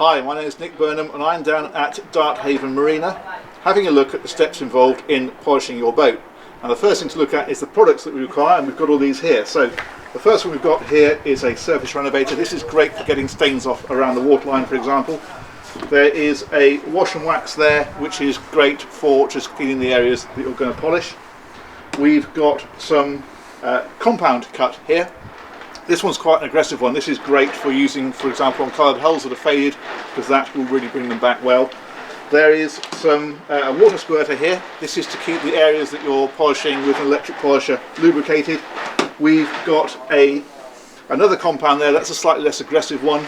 Hi, my name is Nick Burnham and I'm down at Darthaven Marina having a look at the steps involved in polishing your boat. And the first thing to look at is the products that we require, and we've got all these here. So the first one we've got here is a surface renovator. This is great for getting stains off around the waterline, for example. There is a wash and wax there, which is great for just cleaning the areas that you're going to polish. We've got some compound cut here. This one's quite an aggressive one. This is great for using, for example, on coloured hulls that are faded, because that will really bring them back well. There is some water squirter here. This is to keep the areas that you're polishing with an electric polisher lubricated. We've got another compound there. That's a slightly less aggressive one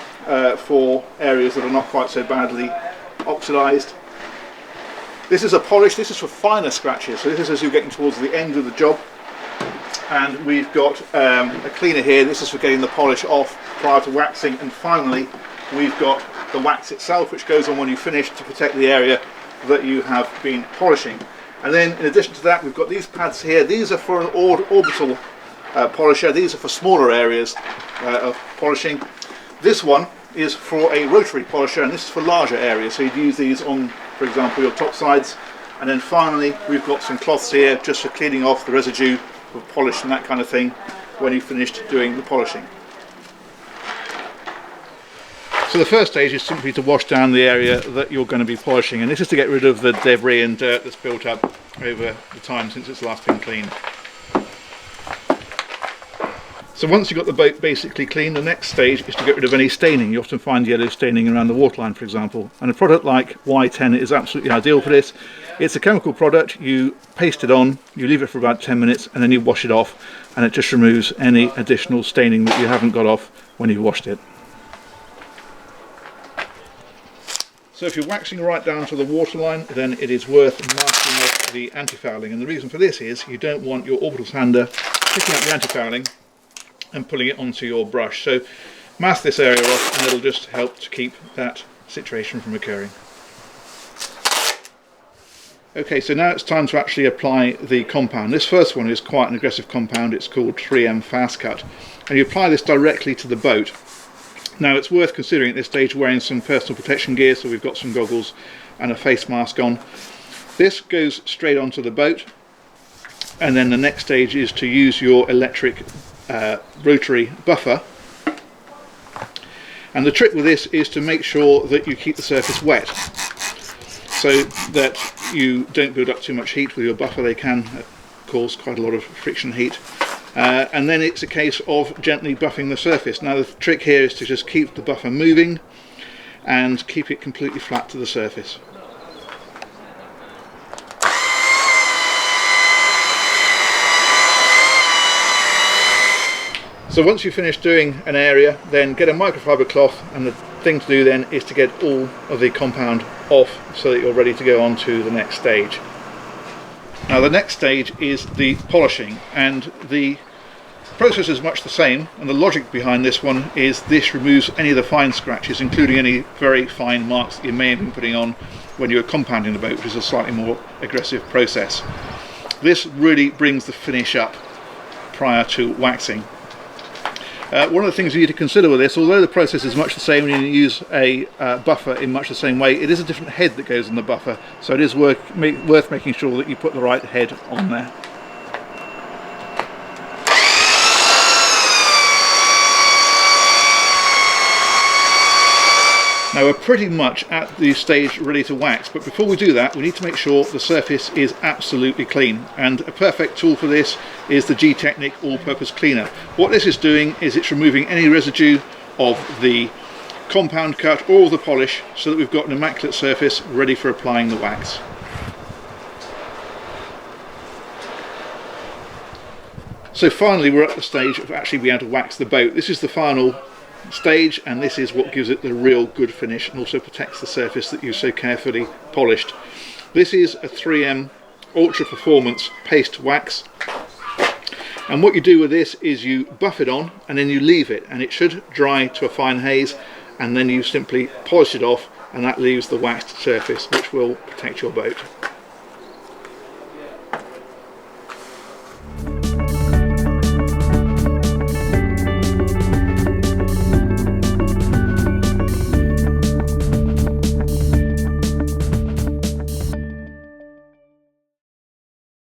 for areas that are not quite so badly oxidised. This is a polish. This is for finer scratches. So this is as you're getting towards the end of the job. And we've got a cleaner here. This is for getting the polish off prior to waxing. And finally, we've got the wax itself, which goes on when you finish to protect the area that you have been polishing. And then in addition to that, we've got these pads here. These are for an orbital polisher. These are for smaller areas of polishing. This one is for a rotary polisher, and this is for larger areas. So you'd use these on, for example, your top sides. And then finally, we've got some cloths here just for cleaning off the residue of polish and that kind of thing when you've finished doing the polishing. So the first stage is simply to wash down the area that you're going to be polishing, and this is to get rid of the debris and dirt that's built up over the time since it's last been cleaned. So once you've got the boat basically clean, the next stage is to get rid of any staining. You often find yellow staining around the waterline, for example, and a product like Y10 is absolutely ideal for this. It's a chemical product. You paste it on, you leave it for about 10 minutes, and then you wash it off, and it just removes any additional staining that you haven't got off when you've washed it. So if you're waxing right down to the waterline, then it is worth masking off the anti-fouling, and the reason for this is you don't want your orbital sander picking up the anti-fouling and pulling it onto your brush. So mask this area off, and it'll just help to keep that situation from occurring. Okay, so now it's time to actually apply the compound. This first one is quite an aggressive compound. It's called 3M Fast Cut, and you apply this directly to the boat. Now it's worth considering at this stage wearing some personal protection gear, so we've got some goggles and a face mask on. This goes straight onto the boat, and then the next stage is to use your electric rotary buffer. And the trick with this is to make sure that you keep the surface wet, so that you don't build up too much heat with your buffer. They can cause quite a lot of friction heat. And then it's a case of gently buffing the surface. Now the trick here is to just keep the buffer moving and keep it completely flat to the surface. So once you've finished doing an area, then get a microfiber cloth, and the thing to do then is to get all of the compound off so that you're ready to go on to the next stage. Now the next stage is the polishing, and the process is much the same, and the logic behind this one is this removes any of the fine scratches, including any very fine marks that you may have been putting on when you were compounding the boat, which is a slightly more aggressive process. This really brings the finish up prior to waxing. One of the things you need to consider with this, although the process is much the same and you use a buffer in much the same way, it is a different head that goes in the buffer, so it is worth making sure that you put the right head on there. Now we're pretty much at the stage ready to wax, but before we do that we need to make sure the surface is absolutely clean, and a perfect tool for this is the G-Technic all-purpose cleaner. What this is doing is it's removing any residue of the compound cut or the polish, so that we've got an immaculate surface ready for applying the wax. So finally we're at the stage of actually being able to wax the boat. This is the final stage, and this is what gives it the real good finish and also protects the surface that you so carefully polished. This is a 3M Ultra Performance Paste Wax, and what you do with this is you buff it on and then you leave it, and it should dry to a fine haze, and then you simply polish it off, and that leaves the waxed surface which will protect your boat.